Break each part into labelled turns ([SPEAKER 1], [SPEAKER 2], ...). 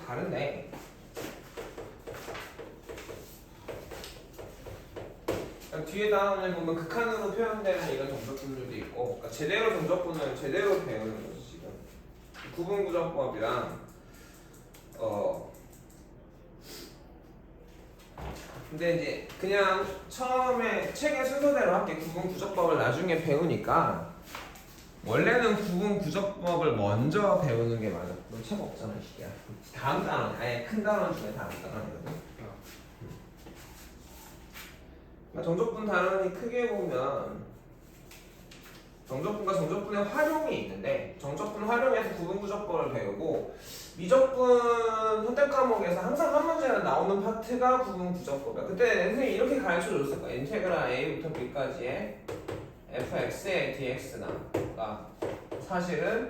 [SPEAKER 1] 다른데 그러니까 뒤에 다음에 보면 극한으로 표현되는 이런 정적분들도 있고 그러니까 제대로 정적분을 제대로 배우는 거지 지금 구분구조법이랑 근데 이제 그냥 처음에 책의 순서대로 할게 구분구조법을 나중에 배우니까 원래는 구분구조법을 먼저 배우는 게 맞아. 너 책 없잖아, 시기야. 다음 단원, 아예 큰 단원 중에 다음 단원이거든. 그러니까 정적분 단원이 크게 보면 정적분과 정적분의 활용이 있는데 정적분 활용해서 구분구조법을 배우고 미적분 선택 과목에서 항상 한 문제는 나오는 파트가 구분구조법이야. 그때 선생님이 이렇게 가르쳐줬을 거야. 인테그랄 a부터 b까지의 fx의 dx가 사실은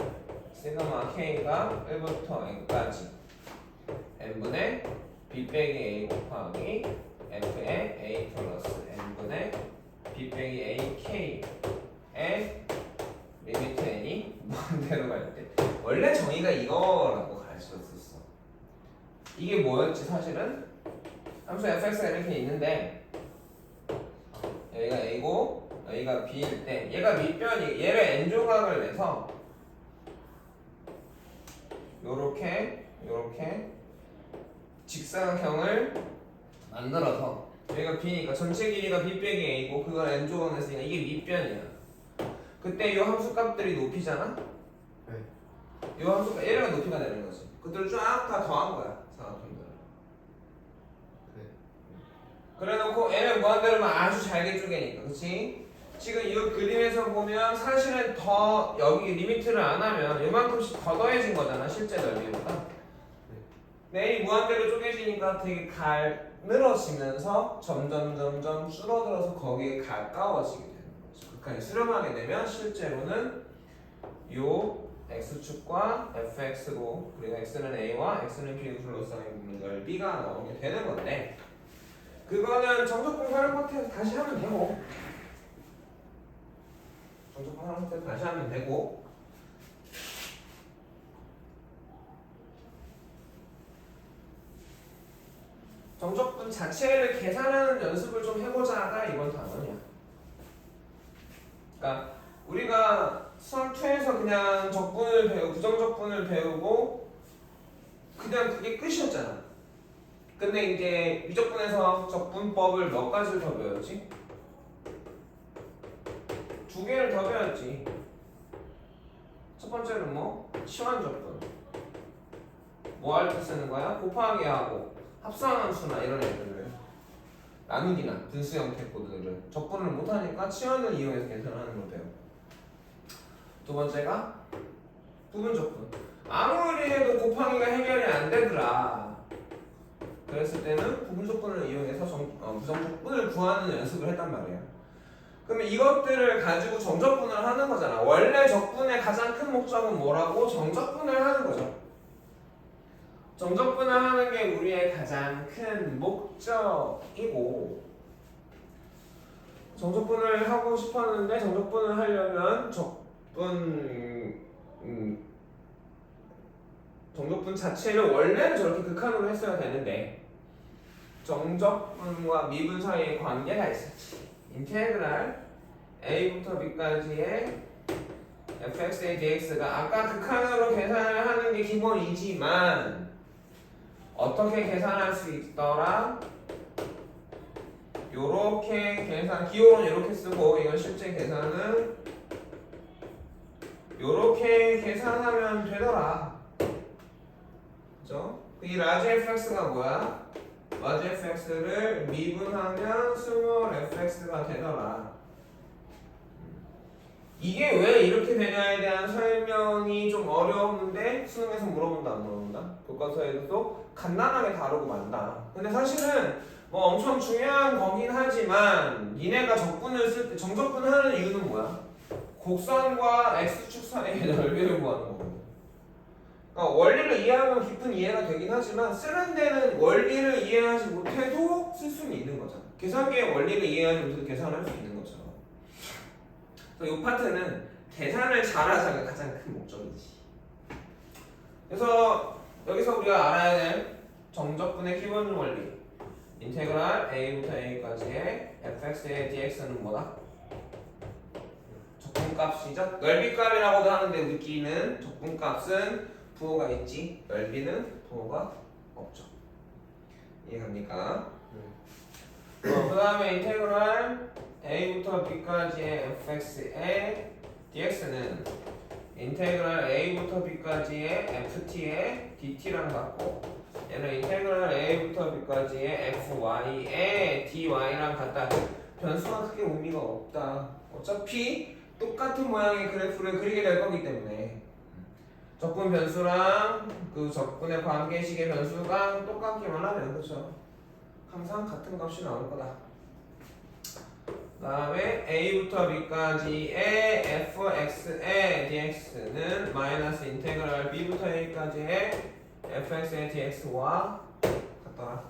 [SPEAKER 1] 시그마 k가 1부터 n까지 n분의 b 빼기 a 곱하기 f의 a 플러스 n분의 b 빼기 a k의 리미트 n이 무한대로 갈 때 원래 정의가 이거라고 가르쳐줬었어. 이게 뭐였지 사실은? 함수 fx가 이렇게 있는데 여기가 a고 여기가 b일 때 얘가 밑변이 얘를 n조각을 내서 요렇게 직사각형을 만들어서 여기가 b니까 전체 길이가 b 빼기 a고 그걸 n조각 냈으니까 이게 밑변이야. 그때 요 함수 값들이 높이잖아?
[SPEAKER 2] 네.
[SPEAKER 1] 요 함수가 얘가 높이가 되는 거지. 그들을 쫙 다 더한 거야 사각형들을.
[SPEAKER 2] 네.
[SPEAKER 1] 그래놓고 얘는 무한대로만 아주 잘게 쪼개니까 그치? 지금 이 그림에서 보면 사실은 더 여기 리미트를 안 하면 이만큼씩 더 더해진 거잖아 실제 넓이보다. 근데 이 무한대로 쪼개지니까 되게 늘어지면서 점점 줄어들어서 거기에 가까워지게 되는 거죠. 극한이 수렴하게 되면 실제로는 요 x축과 fx로 그리고 x는 a와 x는 b로 둘러싸인 부분 넓이가 나오게 되는 건데 그거는 정적분 활용 파트에서 다시 하면 되고 정적분 활용 파트에서 다시 하면 되고 정적분 자체를 계산하는 연습을 좀 해보자가 이번 단원이야. 그러니까 우리가 수학 2에서 그냥 적분을 배우고 부정적분을 배우고 그냥 그게 끝이었잖아. 근데 이제 미적분에서 적분법을 몇 가지를 더 배웠지? 2개를 더 배웠지. 첫 번째는 뭐? 치환적분. 뭐 할 때 쓰는 거야? 곱하기 하고 합성함수나 이런 애들을 나누기나 분수 형태 코드를 적분을 못하니까 치환을 이용해서 계산하는 걸 배워. 두 번째가 부분적분. 아무리 해도 곱하기가 해결이 안 되더라. 그랬을 때는 부분적분을 이용해서 부정적분을 구하는 연습을 했단 말이야. 그러면 이것들을 가지고 정적분을 하는 거잖아. 원래 적분의 가장 큰 목적은 뭐라고? 정적분을 하는 거죠. 정적분을 하는 게 우리의 가장 큰 목적이고 정적분을 하고 싶었는데 정적분을 하려면 정적분 자체를 원래는 저렇게 극한으로 했어야 되는데 정적분과 미분 사이에 관계가 있었지. 인테그랄 a부터 b까지의 fx의 dx가 아까 극한으로 계산을 하는 게 기본이지만 어떻게 계산할 수 있더라? 요렇게 계산, 기호는 이렇게 쓰고 이건 실제 계산은 요렇게 계산하면 되더라. 그죠? 이 라지 fx가 뭐야? 라지 fx를 미분하면 스몰 fx가 되더라. 이게 왜 이렇게 되냐에 대한 설명이 좀 어려웠는데 수능에서 물어본다 안 물어본다? 교과서에서도 간단하게 다루고 만다. 근데 사실은 뭐 엄청 중요한 거긴 하지만 니네가 적분을 쓸 때 정적분 하는 이유는 뭐야? 곡선과 x축 사이의 넓이를 구하는 거거든. 그러니까 원리를 이해하면 깊은 이해가 되긴 하지만 쓰는 데는 원리를 이해하지 못해도 쓸 수는 있는 거잖아. 계산기의 원리를 이해하지 못해도 계산을 할 수 있는 것처럼. 그래서 이 파트는 계산을 잘하자가 가장 큰 목적이지. 그래서 여기서 우리가 알아야 될 정적분의 기본 원리. 인테그랄 a부터 a까지의 fx의 dx는 뭐다? 적분값이죠. 넓이값이라고도 하는데 우리끼리는 적분값은 부호가 있지 넓이는 부호가 없죠. 이해갑니까? 그 다음에 인테그랄 a부터 b까지의 fx의 dx는 인테그랄 a부터 b까지의 ft의 dt랑 같고 얘는 인테그랄 a부터 b까지의 fy의 dy랑 같다. 변수가 크게 의미가 없다. 어차피 똑같은 모양의 그래프를 그리게 될 거기 때문에 적분 변수랑 그 적분의 관계식의 변수가 똑같기만 하면 그렇죠. 항상 같은 값이 나올 거다. 그 다음에 a부터 b까지의 fx의 dx는 마이너스 인테그랄 b부터 a까지의 fx의 dx와 같더라.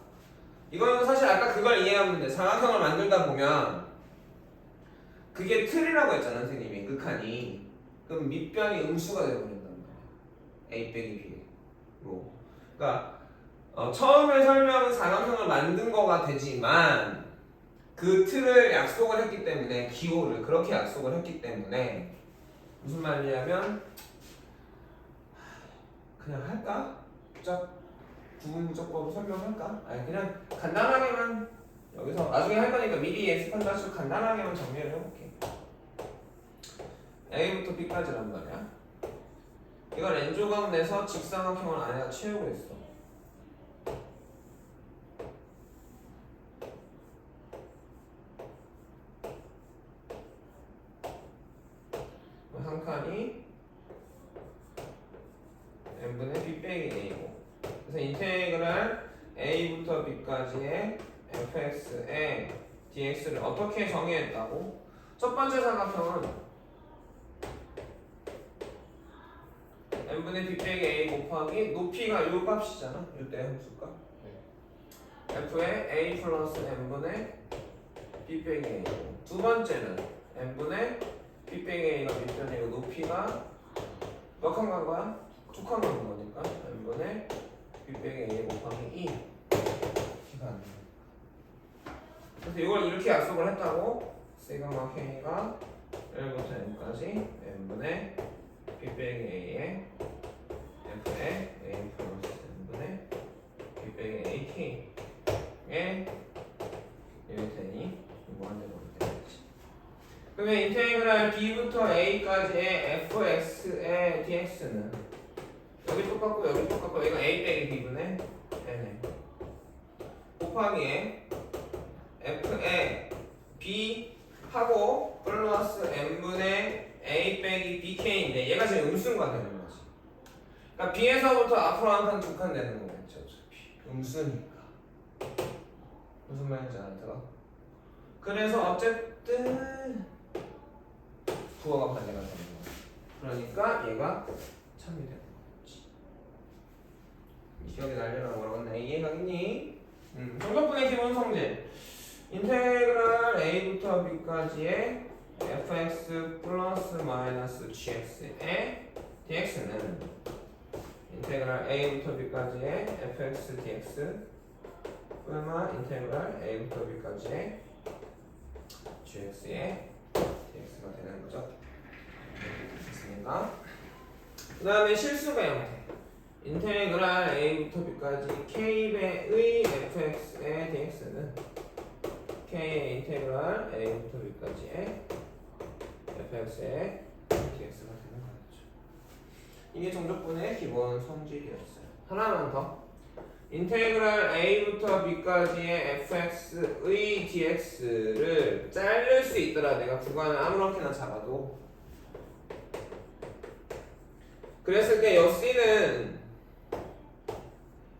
[SPEAKER 1] 이거는 사실 아까 그걸 이해하면 돼. 삼각형을 만들다 보면 그게 틀이라고 했잖아 선생님이 극한이. 그럼 밑변이 음수가 되어버린단 말이야. a 빼기 b로. 그러니까 처음에 설명은 삼각형을 만든 거가 되지만 그 틀을 약속을 했기 때문에 기호를 그렇게 약속을 했기 때문에 무슨 말이냐면 그냥 할까? 쫙 구분무적법으로 설명할까? 아니 그냥 간단하게만 여기서 나중에 할 거니까 미리 예습한다 해서 간단하게만 정리를 해볼게. A부터 B까지란 말이야. 이걸 N조각 내서 직사각형을 안에다 채우고 있어. 한 칸이 n분의 b 빼기 a고 그래서 인테그랄 a부터 b까지의 fx의 dx를 어떻게 정의했다고? 첫 번째 삼각형은 n분의 b 빼기 a 곱하기 높이가 요 값이잖아. 요때 함수값 f의 a 플러스 n분의 b 빼기 a고 두 번째는 n분의 b 빼기 a가 밑변이고 높이가 몇 칸 간 거야? 두 칸 간 거니까 n분의 b 빼기 a 곱하기 2 이가 안 돼. 그래서 이걸 이렇게 약속을 했다고 시그마 k가 1부터 n까지 n분의 b 빼기 a의 f의 a 플러스 n분의 b 빼기 ak의 이렇게 되니 이거 한 대로 되겠지. 그러면 인테그랄 b부터 a까지의 fx의 dx는 여기 똑같고 여기 똑같고 이건 a 빼기 b분의 n에 곱하기에 f의 b 하고 플러스 n분의 a 빼기 bk인데 얘가 지금 음수가 되는 거지. 그러니까 b에서부터 앞으로 한 칸 두 칸 되는 거겠죠. 어차피 음수니까. 무슨 말인지 알아들어? 그래서 어쨌든 부호가 반대가 되는 거야. 그러니까 얘가 참이 되는 거지. 기억이 날려나 모르겠네. 이해가겠니? 정적분의 기본 성질. 인테그랄 a부터 b까지의 fx 플러스 마이너스 gx의 dx는 인테그랄 a부터 b까지의 fx dx 얼마 인테그랄 a부터 b까지의 gx의 dx가 되는 거죠. 됐습니까? 그 다음에 실수배 형태. 인테그랄 a부터 b까지 k배의 fx의 dx는 k의 인테그랄 a부터 b까지의 fx의 dx가 되는 거죠. 이게 정적분의 기본 성질이었어요. 하나만 더. 인테그랄 a부터 b까지의 fx의 dx를 자를 수 있더라. 내가 구간을 아무렇게나 잡아도. 그랬을 때 여 c는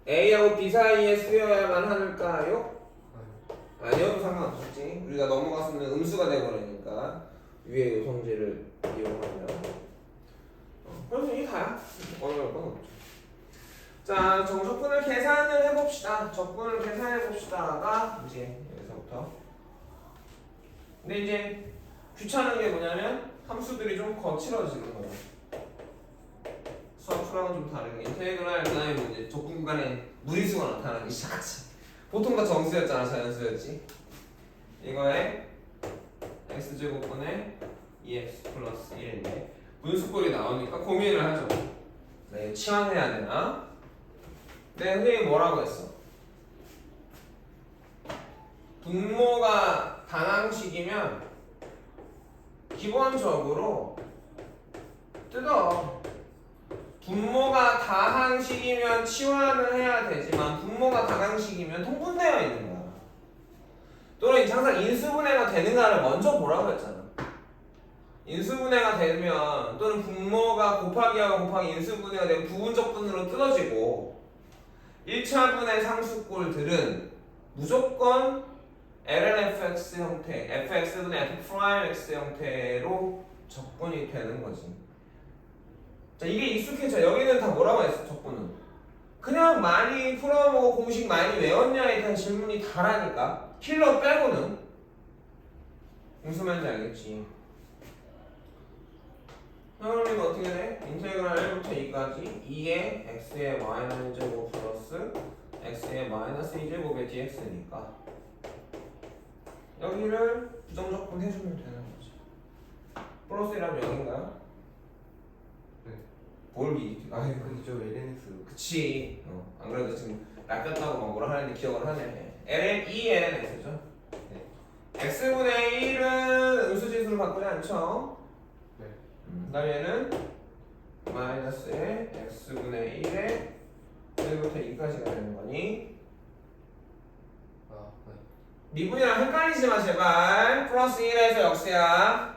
[SPEAKER 1] a하고 b 사이에 쓰여야만 할까요? 아니어도 상관없었지. 우리가 넘어갔으면 음수가 돼버리니까 위의 성질을 이용하면. 그래서 이게 다야. 어려울 건 없죠. 자, 정적분을 계산을 해봅시다. 적분을 계산해봅시다가 이제 여기서부터. 근데 이제 귀찮은 게 뭐냐면 함수들이 좀 거칠어지는 거예요. 수학 수랑은 좀 다르게 인테그랄 그다음에 뭐 이제 적분 구간에 무리수가 나타나기 시작하지. 보통 다 정수였잖아, 자연수였지. 이거에 x제곱분의 2x 플러스 1인데 분수꼴이 나오니까 고민을 하죠. 네, 치환해야 되나? 네, 선생님 뭐라고 했어? 분모가 단항식이면 기본적으로 뜯어. 분모가 다항식이면 치환을 해야 되지만 분모가 다항식이면 통분되어 있는 거야. 또는 항상 인수분해가 되는가를 먼저 보라고 했잖아. 인수분해가 되면 또는 분모가 곱하기하고 곱하기 인수분해가 되면 부분적 분으로 뜯어지고 1차분의 상수꼴들은 무조건 lnfx 형태, fx분의 f'x 형태로 적분이 되는 거지. 자, 이게 익숙해져. 여기는 다 뭐라고 했어, 적분은? 그냥 많이 풀어보고 공식 많이 외웠냐에 대한 질문이 다라니까. 킬러 빼고는. 무슨 말인지 알겠지? 그러면 어떻게 돼? 인테그랄 1부터 2까지 2의 x의 마이너스 1제곱 플러스 x의 마이너스 2제곱의 dx니까 여기를 부정적분 해주면 되는 거지. 플러스 1하면 0인가요?
[SPEAKER 2] 네.
[SPEAKER 1] 뭘 이? 아,
[SPEAKER 2] 그죠 LNS.
[SPEAKER 1] 그치. 안 그래도 지금 낚였다고 막 뭐라 하는데 기억을 하네. ln 2lnx죠.
[SPEAKER 2] 네.
[SPEAKER 1] x분의 1은 음수지수로 바꾸지 않죠?
[SPEAKER 2] 네.
[SPEAKER 1] 그다음 얘는 마이너스의 x분의 1에 1부터 2까지가 되는 거니
[SPEAKER 2] 아, 네.
[SPEAKER 1] 미분이랑 헷갈리지 마 제발. 플러스 1에서 역수야.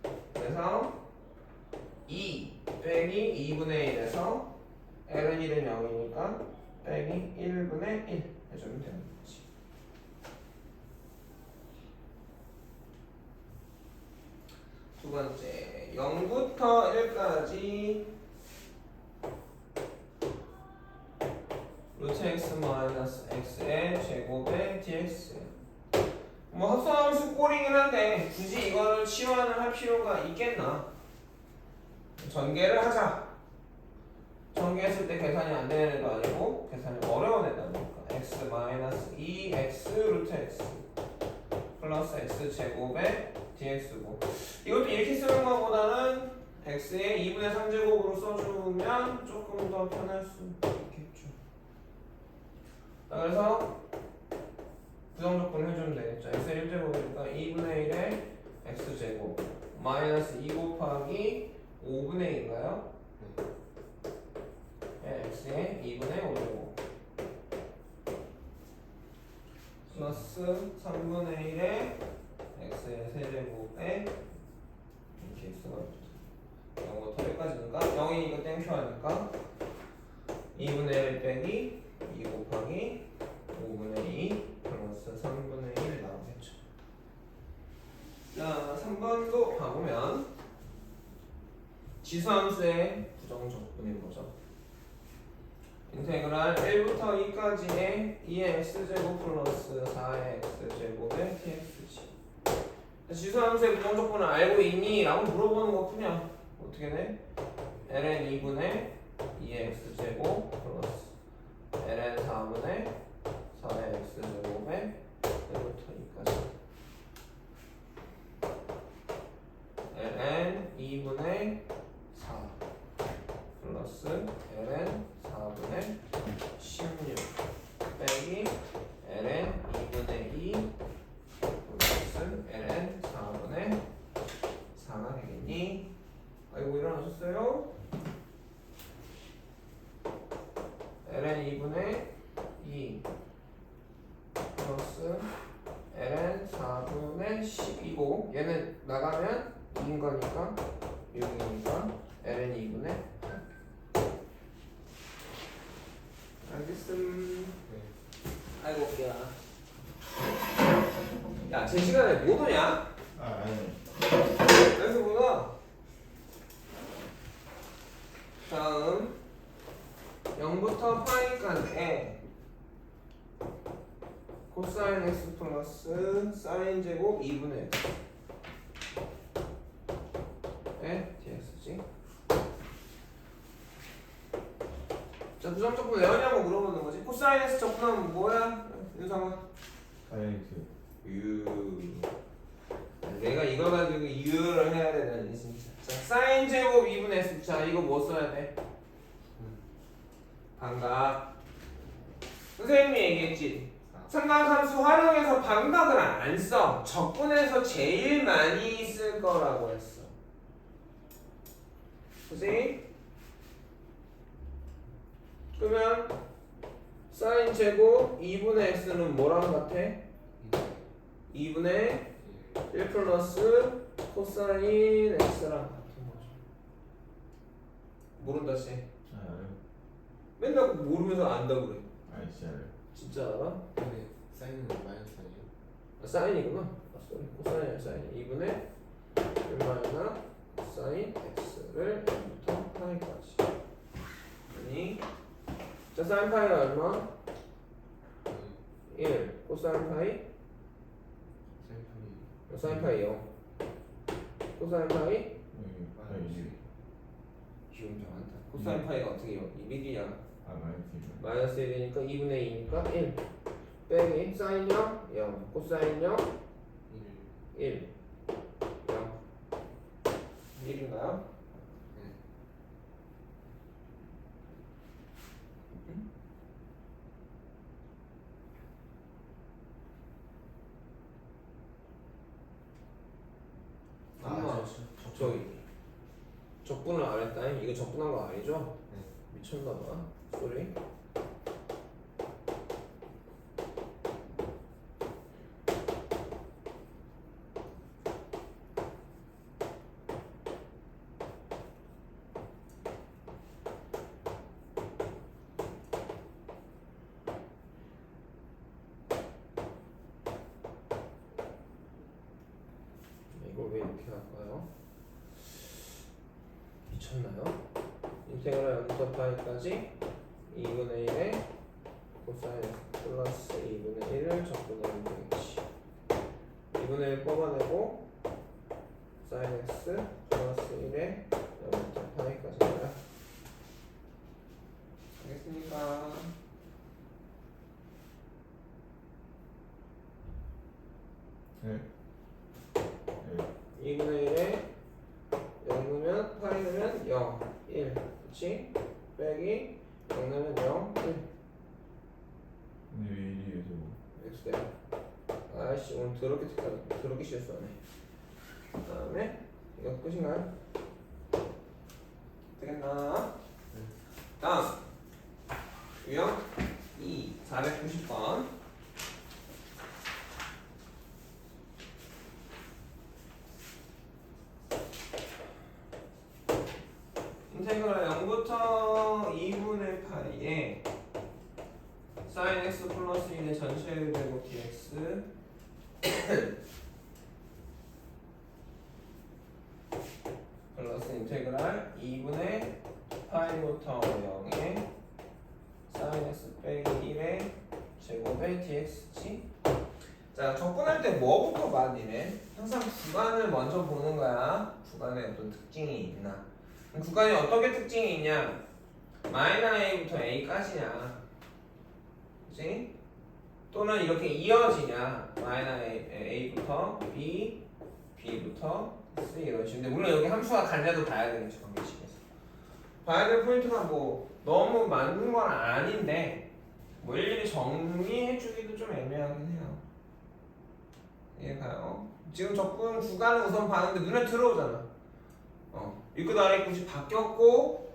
[SPEAKER 2] 네.
[SPEAKER 1] 그래서 2 빼기 2분의 1에서 ln 1은 0이니까 빼기 1분의 1 해주면 되는 거지. 두 번째 0부터 1까지 루트 x 마이너스 x의 제곱의 dx. 뭐 합성함수 꼴이긴 한데 굳이 이거를 치환을 할 필요가 있겠나? 전개를 하자. 전개했을 때 계산이 안 되는 애도 아니고 계산이 어려운 애다 보니까 x 마이너스 2x 루트 x 플러스 x 제곱의 dx고 이것도 이렇게 쓰는 것보다는 x의 2분의 3제곱으로 써주면 조금 더 편할 수 있겠죠. 자, 그래서 부정적분 해주면 되겠죠. x의 1제곱이니까 2분의 1의 x제곱 마이너스 2 곱하기 5분의 2인가요? 네, x의 2분의 5제곱 플러스 3분의 1의 x의 세제곱에 이렇게 x가 0부터 1까지니까 0이니까 땡큐 하니까 2분의 1 빼기 2 곱하기 5분의 2 플러스 3분의 1 나오겠죠. 자, 3번도 봐보면 지수함수의 부정적분인 거죠. 인테그랄 1부터 2까지의 2의 x제곱 플러스 4의 x제곱의 tx지. 지수함수의 부정적분을 알고 있니? 라고 물어보는 것 뿐이야. 어떻게 돼? ln 2분의 2의 x제곱 플러스 ln 4분의 4의 x제곱의 1부터 2까지 ln 2분의 4 플러스 ln 4분의 16 빼기 ln 2분의 2 플러스 ln 4분의 4가 되겠니? 아이고 일어나셨어요? ln 2분의 2 플러스 ln 4분의 12고 얘는 나가면 2인 거니까 6이니까 ln 2분의 알겠음.
[SPEAKER 2] 네.
[SPEAKER 1] 아이고 야, 제 시간에 못 오냐?
[SPEAKER 2] 아니.
[SPEAKER 1] 그래서 보다 다음 0부터 파이까지 코사인 x 플러스 사인 제곱 2분의 x 에 dx지. 부정 적분 외웠냐고 물어보는 거지. 코사인 x 적분하면 뭐야? 윤성아.
[SPEAKER 2] 사이즈.
[SPEAKER 1] U. 내가 이걸 가지고 U를 해야 되다니 진짜. 자, 사인 제곱 2분의 S. 자, 이거 뭐 써야 돼? 반각. 선생님이 얘기했지. 삼각함수 활용해서 반각을 안 써. 적분에서 제일 많이 쓸 거라고 했어. 그치? 그러면 사인 제곱 2분의 x는 뭐랑 같아? 2분의 1 플러스 코사인 x랑 같은 거죠. 모른다 씨.
[SPEAKER 2] 알아요.
[SPEAKER 1] 맨날 모르면서 안다고 그래.
[SPEAKER 2] 알지 알아요.
[SPEAKER 1] 진짜 알아?
[SPEAKER 2] 근데 사인은 마이너스 아니에요?
[SPEAKER 1] 아, 사인이구나. 아, 쏘리. 코사인이야 사인. 2분의 1 마이너스 사인 x를 1부터 파이까지. 아니 자 사인 파이가 얼마? 1 코사인 파이? 사인 파이 0 코사인 파이? 기운 병한다. 코사인 파이가 어떻게 200이야?
[SPEAKER 2] 아 마이너스.
[SPEAKER 1] 마이너스 1이니까 2분의 2니까 1 빼기 사인 0 0 코사인 0 1 0 1인가요? 저기 적분을 안 했다니? 이거 적분한 거 아니죠?
[SPEAKER 2] 네.
[SPEAKER 1] 미쳤나봐. 쏘리. 이걸 왜 이렇게 할까요? 미쳤나요? 인테그랄 0부터 파이까지 2분의 1에 코사인 플러스 2분의 1을 적분하면 되겠지. 2분의 1 뽑아내고 사인 x 플러스 1에 0부터 파이까지입니다. 알겠습니까?
[SPEAKER 2] 네.
[SPEAKER 1] 2분의 1에 0 넣으면 파이 넣으면 0 1 그치? 빼기 0 넣으면 0 1
[SPEAKER 2] 근데 왜 이래요 저거?
[SPEAKER 1] x대요. 아이씨 오늘 더럽게 실수하네. 그 다음에 이거 끝인가요? 되겠나? 다음 유형 2 490번 인테그랄 0부터 2분의 파이에 사인 x 플러스 1의 전체 제곱 dx 플러스 인테그랄 2분의 파이부터 0에 사인 x 빼기 1의 제곱의 dx지. 자 적분할 때 뭐부터 봐니네? 항상 구간을 먼저 보는 거야. 구간에 어떤 특징이 있나? 구간이 어떻게 특징이 있냐? 마이너스 a부터 a까지냐? 그치? 또는 이렇게 이어지냐? 마이너스 a부터 b, b부터 c 이런 식으로. 근데 물론 여기 함수가 간자도 봐야 되겠죠. 관계식에서. 봐야 될 포인트가 뭐 너무 많은 건 아닌데 뭐 일일이 정리해주기도 좀 애매하긴 해요. 이해가요? 지금 적분 구간을 우선 봤는데 눈에 들어오잖아. 위끝 아래 끝이 바뀌었고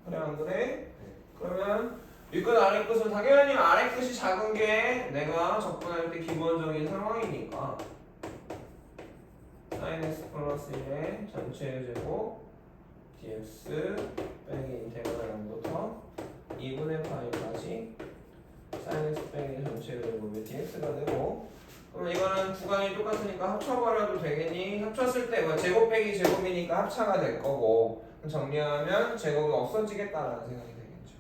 [SPEAKER 1] 그래 안 그래? 그러면 위끝 아래 끝은 당연히 아래 끝이 작은 게 내가 적분할 때 기본적인 상황이니까 sin x 플러스 1의 전체 제곱 dx 빼기 인테그랄 0부터 2분의 파이까지 sin x 빼기 전체 제곱의 dx가 되고 그럼 이거는 구간이 똑같으니까 합쳐버려도 되겠니? 합쳤을 때 뭐 제곱 빼기 제곱이니까 합차가 될 거고 정리하면 제곱이 없어지겠다라는 생각이 되겠죠.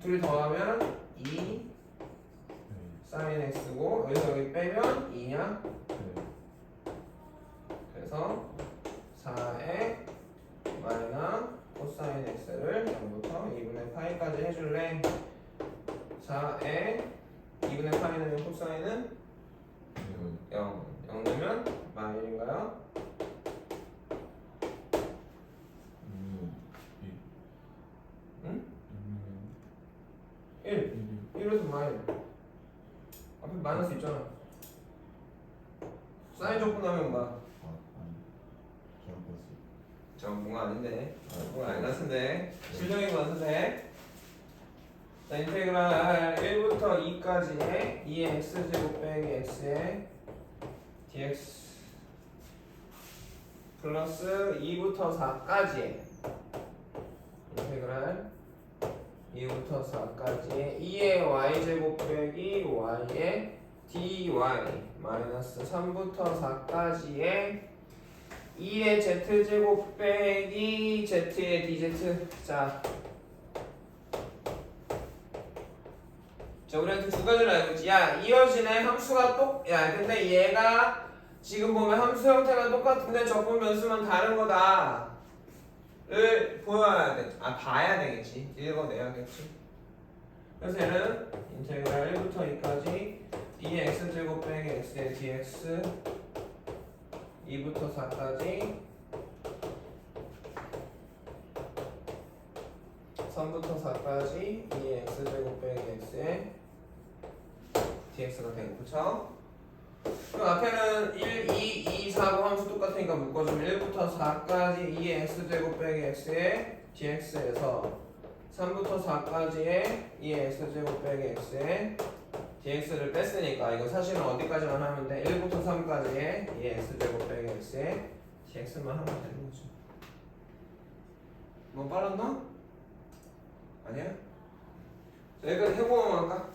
[SPEAKER 1] 둘이 더하면 2 sin x고 여기서 여기 빼면 2냐? 그래서 4의 마이너스 코사인 x를 0부터 2분의 파이까지 4에 2분의 파이는 0 코사인은 0 0 넣으면 마이너스인가요? 응? 1 1에서 마이너스 앞에 마이너스 있잖아. 사인 적분하면 뭐야? 저건 뭔가 아닌데 뭔가 아닌 것 같은데 실력인 것 같은데. 자, 인테그랄 1부터 2까지의 2의 x제곱 빼기 x의 dx 플러스 2부터 4까지의 인테그랄 2부터 4까지의 2의 y제곱 빼기 y의 dy 마이너스 3부터 4까지의 2의 z제곱 빼기 z의 dz. 자, 우리한테 두 가지를 알고 있지. 야, 이어지네. 함수가 야, 근데 얘가 지금 보면 함수 형태가 똑같은데 적분 변수만 다른 거다. 를 보여야 돼. 봐야 되겠지. 읽어내야겠지. 그래서 얘는 인테그랄 1부터 2까지 2의 x제곱 빼기 x의 dx 2부터 4까지 3부터 4까지 2의 x제곱 빼기 x의 dx가 되고, 그쵸? 그 앞에는 1, 2, 2, 4고 함수 똑같으니까 묶어주면 1부터 4까지 2의 x제곱 빼기 x의 dx에서 3부터 4까지의 2의 x제곱 빼기 x의 dx를 뺐으니까 이거 사실은 어디까지만 하면 돼? 1부터 3까지의 2의 x제곱 빼기 x의 dx만 하면 되는 거죠. 뭐 빨랐나? 아니야? 자, 여기까지 해보면 할까?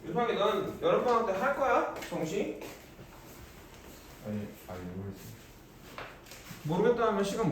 [SPEAKER 1] 유성이 넌 여름방학 때 할 거야? 정시?
[SPEAKER 2] 아니 모르겠어.
[SPEAKER 1] 모르겠다 하면 시간